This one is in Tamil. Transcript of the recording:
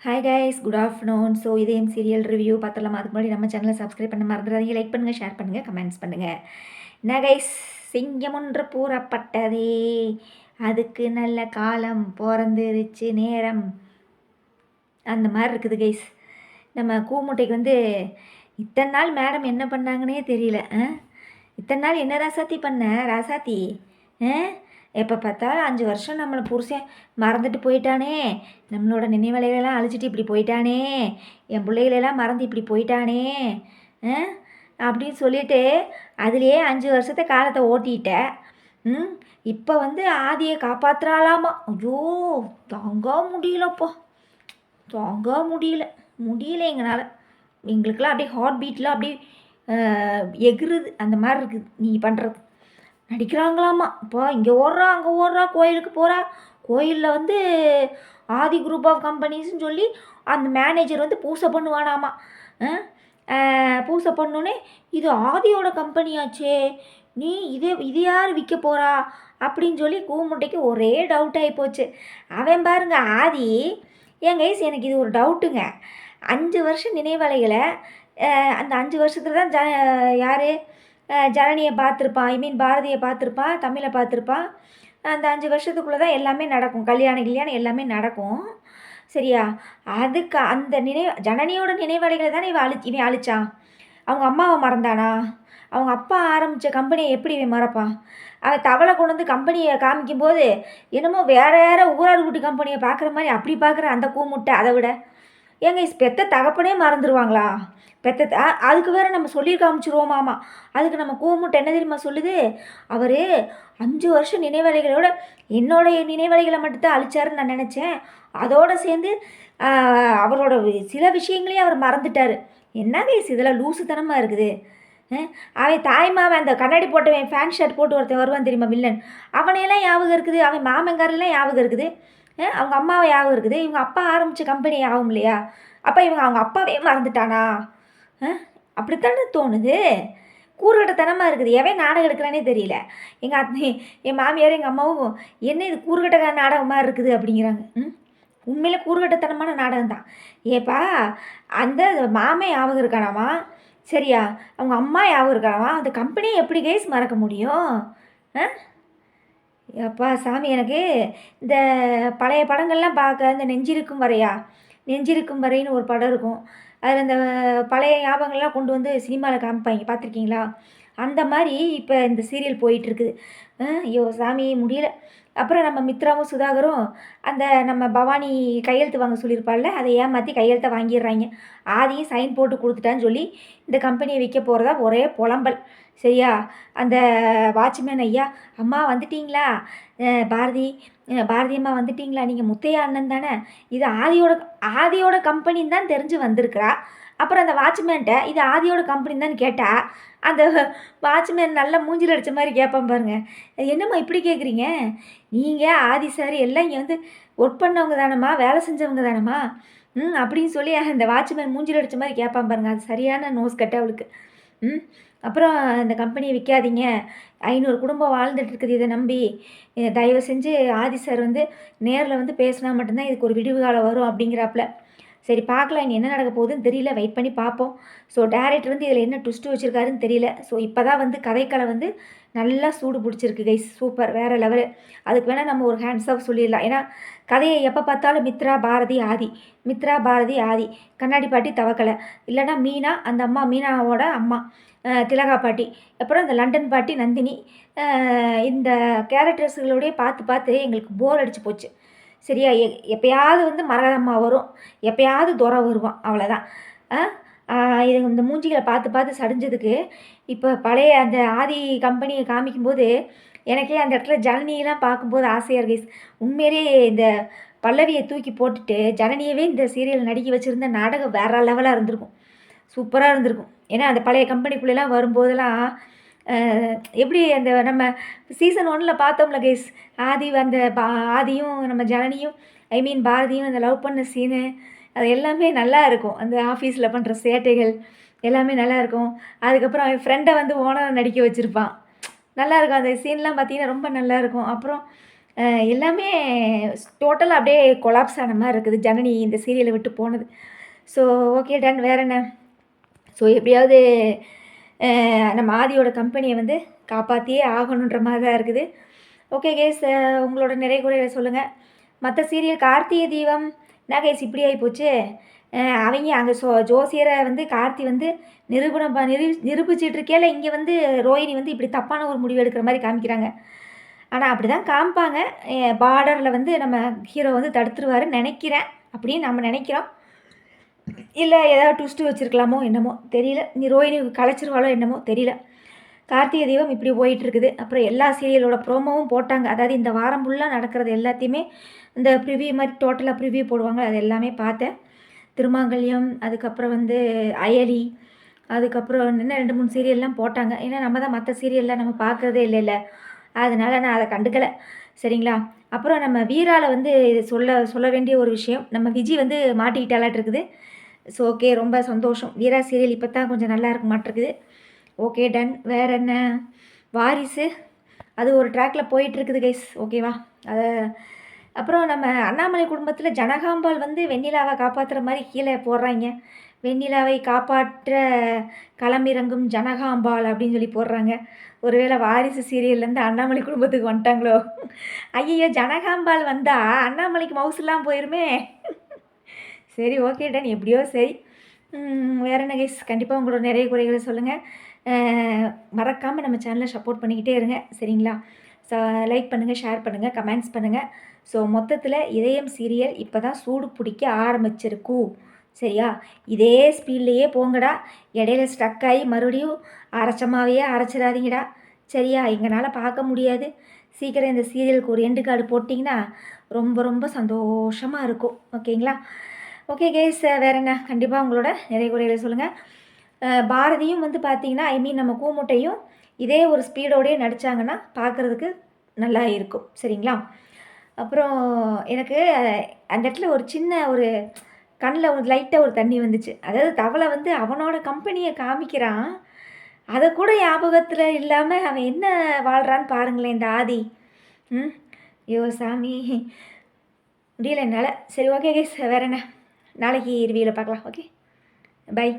Hi guys, good afternoon. So இதே சீரியல் ரிவ்யூ பார்த்துடலாம். அதுக்கு முன்னாடி நம்ம சேனலை சப்ஸ்கிரைப் பண்ண மறந்துடாதீங்க. லைக் பண்ணுங்கள், ஷேர் பண்ணுங்கள், கமெண்ட்ஸ் பண்ணுங்கள். என்ன கைஸ், சிங்கம் ஒன்று கூறப்பட்டதே, அதுக்கு நல்ல காலம் பிறந்துருச்சு நேரம், அந்த மாதிரி இருக்குது கைஸ். நம்ம கூமுட்டைக்கு வந்து இத்தனை நாள் மேடம் என்ன பண்ணாங்கன்னே தெரியல. இத்தனை நாள் என்ன ராசாத்தி பண்ண ராசாத்தி? எப்போ பார்த்தாலும் 5 வருஷம் நம்மளை புருஷன் மறந்துட்டு போயிட்டானே, நம்மளோட நினைவலைகளெல்லாம் அழிச்சிட்டு இப்படி போயிட்டானே, என் பிள்ளைகளெல்லாம் மறந்து இப்படி போயிட்டானே அப்படின்னு சொல்லிட்டு அதுலேயே 5 வருஷத்தை காலத்தை ஓட்டிட்ட. இப்போ வந்து ஆதியை காப்பாற்றுறாளாமா. ஐயோ, தாங்க முடியலப்பா, தாங்க முடியல எங்களால். எங்களுக்கெல்லாம் அப்படியே ஹார்ட் பீட்லாம் அப்படியே எகுறுது. அந்த மாதிரி இருக்குது நீ பண்ணுறது. நடிக்கிறாங்களாமா. இப்போ இங்கே ஓடுறா, அங்கே ஓடுறா, கோயிலுக்கு போகிறா. கோயிலில் வந்து ஆதி குரூப் ஆஃப் கம்பெனிஸ்ன்னு சொல்லி அந்த மேனேஜர் வந்து பூசை பண்ணுவானாமா. பூசை பண்ணோன்னே இது ஆதியோட கம்பெனியாச்சே, நீ இது யார் விற்க போகிறா அப்படின்னு சொல்லி கூமுட்டைக்கு ஒரே டவுட் ஆகி போச்சு. அவன் பாருங்க ஆதி, ஏன் கைஸ் எனக்கு இது ஒரு டவுட்டுங்க. 5 வருஷம் நினைவலைகளை அந்த 5 வருஷத்துல தான் யார் ஜனனியை பார்த்துருப்பான், பாரதியை பார்த்துருப்பான், தமிழை பார்த்துருப்பான். அந்த 5 வருஷத்துக்குள்ளே தான் எல்லாமே நடக்கும், கல்யாணம் எல்லாமே நடக்கும். சரியா? அதுக்கு அந்த ஜனனியோட நினைவலைகளை தானே இவன் அழிச்சான். அவங்க அம்மாவை மறந்தானா? அவங்க அப்பா ஆரம்பித்த கம்பெனியை எப்படி இவன் மறப்பான்? அவன் தவளை கொண்டு வந்து கம்பெனியை காமிக்கும்போது என்னமோ வேறு ஊரார் வீட்டு கம்பெனியை பார்க்குற மாதிரி அப்படி பார்க்குற அந்த கூமுட்டை. அதை விட ஏங்க பெத்த தகப்பனே மறந்துடுவாங்களா? அதுக்கு வேறு நம்ம சொல்லி காமிச்சிருவோமாமா. அதுக்கு நம்ம கூமுட்டை என்ன தெரியுமா சொல்லுது? அவர் 5 வருஷம் நினைவலைகளோட என்னோடைய நினைவலைகளை மட்டும்தான் அழிச்சாருன்னு நான் நினச்சேன். அதோடு சேர்ந்து அவரோட சில விஷயங்களையும் அவர் மறந்துட்டார். என்ன கேஸ் இதெல்லாம் லூசுத்தனமாக இருக்குது. அவன் தாய்மாவன் அந்த கண்ணாடி போட்டவன் ஃபேன் ஷர்ட் போட்டு ஒருத்தன் வருவான் தெரியுமா, வில்லன். அவனையெல்லாம் ஞாபகம் இருக்குது. அவன் மாமங்காரெல்லாம் ஞாபகம் இருக்குது. அவங்க அம்மாவை ஞாபகம் இருக்குது. இவங்க அப்பா ஆரம்பித்த கம்பெனி ஆகும் இல்லையா? அப்போ இவங்க அவங்க அப்பாவே மறந்துட்டானா? அப்படித்தானே தோணுது. கூறுகட்டத்தனமாக இருக்குது. எவன் நாடகம் எடுக்கிறானே தெரியல. என் மாமியார் எங்கள் அம்மாவும் என்ன இது கூறுகட்ட நாடகமாக இருக்குது அப்படிங்கிறாங்க. உண்மையிலே கூறுகட்டத்தனமான நாடகம் தான். ஏப்பா அந்த மாமே ஞாபகம் இருக்கானாமா? சரியா? அவங்க அம்மா ஞாபகம் இருக்கானாமா? அந்த கம்பெனியை எப்படி கேஸ் மறக்க முடியும்? அப்பா சாமி, எனக்கு இந்த பழைய படங்கள்லாம் பார்க்க இந்த நெஞ்சிருக்கும் வரைன்னு ஒரு படம் இருக்கும். அதில் இந்த பழைய ஞாபகங்கள்லாம் கொண்டு வந்து சினிமாவில் காமிப்பாங்க, பார்த்துருக்கீங்களா? அந்த மாதிரி இப்போ இந்த சீரியல் போயிட்டுருக்குது. ஐயோ சாமி, முடியல. அப்புறம் நம்ம மித்ராவும் சுதாகரும் அந்த நம்ம பவானி கையெழுத்து வாங்க சொல்லியிருப்பாள்ல, அதை ஏமாற்றி கையெழுத்தை வாங்கிடுறாங்க. ஆதியும் சைன் போட்டு கொடுத்துட்டான்னு சொல்லி இந்த கம்பெனியை விற்க போகிறதா ஒரே புலம்பல். சரியா? அந்த வாட்ச்மேன் ஐயா, அம்மா வந்துட்டிங்களா? பாரதி அம்மா வந்துட்டிங்களா? நீங்கள் முத்தையா அண்ணன் தானே? இது ஆதியோட கம்பெனின்னு தான் தெரிஞ்சு வந்திருக்கிறா. அப்புறம் அந்த வாட்ச்மேன்ட்ட இது ஆதியோட கம்பெனி தான் கேட்டால் அந்த வாட்ச்மேன் நல்லா மூஞ்சில் அடித்த மாதிரி கேட்பான் பாருங்க. என்னம்மா இப்படி கேட்குறீங்க? நீங்கள் ஆதி சார் எல்லாம் இங்கே வந்து ஒர்க் பண்ணவங்க தானம்மா, வேலை செஞ்சவங்க தானம்மா அப்படின்னு சொல்லி அந்த வாட்ச்மேன் மூஞ்சில் அடித்த மாதிரி கேட்பான் பாருங்க. அது சரியான நோஸ் கட்ட அவளுக்கு. அப்புறம் இந்த கம்பெனியை விற்காதீங்க, 500 குடும்பம் வாழ்ந்துட்டு இருக்குது இதை நம்பி. தயவு செஞ்சு ஆதி சார் வந்து நேரில் வந்து பேசினா மட்டும்தான் இதுக்கு ஒரு விடிவு காலம் வரும் அப்படிங்கிறாப்புல. சரி, பார்க்கலாம் இனி என்ன நடக்க போகுதுன்னு தெரியல, வெயிட் பண்ணி பார்ப்போம். ஸோ டேரக்டர் வந்து இதில் என்ன ட்விஸ்ட்டு வச்சுருக்காருன்னு தெரியல. ஸோ இப்போ தான் வந்து கதைக்களை வந்து நல்லா சூடு பிடிச்சிருக்கு கைஸ். சூப்பர், வேறு லெவலு. அதுக்கு வேணால் நம்ம ஒரு ஹேண்ட்ஸ் ஆஃப் சொல்லிடலாம். ஏன்னா கதையை எப்போ பார்த்தாலும் மித்ரா பாரதி ஆதி, கண்ணாடி பாட்டி தவக்கலை, இல்லைன்னா மீனா, அந்த அம்மா மீனாவோட அம்மா திலகா பாட்டி, அப்புறம் இந்த லண்டன் பாட்டி நந்தினி, இந்த கேரக்டர்ஸுகளோடய பார்த்து எங்களுக்கு போர் அடிச்சு போச்சு. சரியா? எப்பயாவது வந்து மரகதம்மா வரும், எப்பயாவது துரை வருவான், அவ்வளோதான். இது இந்த மூஞ்சிகளை பார்த்து சடிஞ்சதுக்கு இப்போ பழைய அந்த ஆதி கம்பெனியை காமிக்கும்போது எனக்கே அந்த இடத்துல ஜனனியெல்லாம் பார்க்கும்போது ஆசையாக இருக்கு. உண்மையிலேயே இந்த பல்லவியை தூக்கி போட்டுட்டு ஜனனியவே இந்த சீரியல் நடிக்க வச்சுருந்த நாடகம் வேறு லெவலாக இருந்திருக்கும், சூப்பராக இருந்திருக்கும். ஏன்னா அந்த பழைய கம்பெனிக்குள்ளெல்லாம் வரும்போதெல்லாம் எப்படி அந்த நம்ம சீசன் 1 பார்த்தோம்ல கைஸ், ஆதியும் நம்ம ஜனனியும் பாரதியும் அந்த லவ் பண்ண சீனு, அது எல்லாமே நல்லா இருக்கும். அந்த ஆஃபீஸில் பண்ணுற சேட்டைகள் எல்லாமே நல்லாயிருக்கும். அதுக்கப்புறம் அவன் ஃப்ரெண்டை வந்து ஓனரை நடிக்க வச்சுருப்பான், நல்லாயிருக்கும். அந்த சீன்லாம் பார்த்திங்கன்னா ரொம்ப நல்லாயிருக்கும். அப்புறம் எல்லாமே டோட்டலா அப்படியே கொலாப்ஸ் ஆன மாரி இருக்குது. ஜனனி இந்த சீரியல விட்டு போனது. So okay done. வேற என்ன? ஸோ எப்படியாவது நம்ம ஆதியோட கம்பெனிய வந்து காப்பாத்தியே ஆகணுன்ற மாரி தான் இருக்குது. ஓகே கேஸ், உங்களோட நிறை குறைகள சொல்லுங்க. மத்த சீரியல் கார்த்திகை தீபம் என்ன கேஸ் இப்படி ஆயிப்போச்சு? அவைங்க அங்க ஜோசியர வந்து கார்த்தி வந்து நிரூபணம் நிரூபிச்சுட்டு இருக்கையில இங்க வந்து ரோஹிணி வந்து இப்படி தப்பான ஒரு முடிவு எடுக்கிற மாரி காமிக்கிறாங்க. ஆனா அப்படிதான் காமிப்பாங்க. பார்டர்ல வந்து நம்ம ஹீரோ வந்து தடுத்துருவாருன்னு நெனைக்கிறேன். அப்படின்னு நம்ம நெனைக்கிறோம். இல்ல ஏதாவது ட்விஸ்ட் வச்சிருக்கலாமோ என்னமோ தெரியல. ரோஹிணி கலைச்சிருவாளோ என்னமோ தெரியல. கார்த்திகை தீபம் இப்படி போயிட்டுருக்குது. அப்புறம் எல்லா சீரியலோட ப்ரோமோவும் போட்டாங்க. அதாவது இந்த வாரம் ஃபுல்லாக நடக்கிறது எல்லாத்தையுமே இந்த ப்ரிவ்யூ மாதிரி டோட்டலாக ப்ரிவ்யூ போடுவாங்க. அது எல்லாமே பார்த்தேன். திருமாங்கல்யம், அதுக்கப்புறம் வந்து அயலி, அதுக்கப்புறம் இன்னும் 2, 3 சீரியல்லாம் போட்டாங்க. ஏன்னா நம்ம தான் மற்ற சீரியல்லாம் நம்ம பார்க்குறதே இல்லைல்ல. அதனால நான் அதை கண்டுக்கலை. சரிங்களா? அப்புறம் நம்ம வீரால வந்து இது சொல்ல வேண்டிய ஒரு விஷயம். நம்ம விஜி வந்து மாட்டிக்கிட்டாலாட்டு இருக்குது. ஸோ ஓகே, ரொம்ப சந்தோஷம். வீரா சீரியல் இப்போ தான் கொஞ்சம் நல்லா இருக்க மாட்டிருக்குது. Okay done. வேறு என்ன? வாரிசு அது ஒரு ட்ராக்ல போயிட்டுருக்குது கைஸ். ஓகேவா? அதை அப்புறம் நம்ம அண்ணாமலை குடும்பத்தில் ஜனகாம்பாள் வந்து வெண்ணிலாவை காப்பாற்றுற மாதிரி கீழே போடுறாங்க. வெண்ணிலாவை காப்பாற்ற களமிறங்கும் ஜனகாம்பாள் அப்படின்னு சொல்லி போடுறாங்க. ஒருவேளை வாரிசு சீரியல்லேருந்து அண்ணாமலை குடும்பத்துக்கு வந்துட்டாங்களோ? ஐயையோ! ஜனகாம்பாள் வந்தால் அண்ணாமலைக்கு மவுசுலாம் போயிருமே. சரி ஓகே டன். எப்படியோ சரி. வேறு என்ன கைஸ்? கண்டிப்பாக உங்களோட நிறைய குறைகளை சொல்லுங்கள். மறக்காமல் நம்ம சேனலை சப்போர்ட் பண்ணிக்கிட்டே இருங்க. சரிங்களா? லைக் பண்ணுங்கள், ஷேர் பண்ணுங்கள், கமெண்ட்ஸ் பண்ணுங்கள். ஸோ மொத்தத்தில் இதயம் சீரியல் இப்போ தான் சூடு பிடிக்க ஆரம்பிச்சிருக்கு. சரியா? இதே ஸ்பீட்லேயே போங்கடா. இடையில ஸ்டக் ஆகி மறுபடியும் அரைச்சமாவையே அரைச்சிடாதீங்கடா. சரியா? எங்களால் பார்க்க முடியாது. சீக்கிரம் இந்த சீரியலுக்கு ஒரு எண்டு கார்டு போட்டிங்கன்னா ரொம்ப ரொம்ப சந்தோஷமாக இருக்கும். ஓகேங்களா? ஓகே கேஸ், வேறு என்ன? கண்டிப்பாக உங்களோட நிறைய குறைகளை சொல்லுங்கள். பாரதியும் வந்து பார்த்திங்கன்னா, ஐ மீன் நம்ம கூமுட்டையும் இதே ஒரு ஸ்பீடோடையே நடித்தாங்கன்னா பார்க்குறதுக்கு நல்லா இருக்கும். சரிங்களா? அப்புறம் எனக்கு அந்த இடத்துல ஒரு சின்ன ஒரு கண்ணில் ஒரு லைட்டாக ஒரு தண்ணி வந்துச்சு. அதாவது தவளை வந்து அவனோட கம்பெனியை காமிக்கிறான். அதை கூட ஞாபகத்தில் இல்லாமல் அவன் என்ன வாழ்கிறான்னு பாருங்களேன் இந்த ஆதி. ஐயோ சாமி, முடியல என்னால். சரி ஓகே கைஸ், வேறு என்ன? நாளைக்கு ரிவ்யூவில் பார்க்கலாம். Okay, by.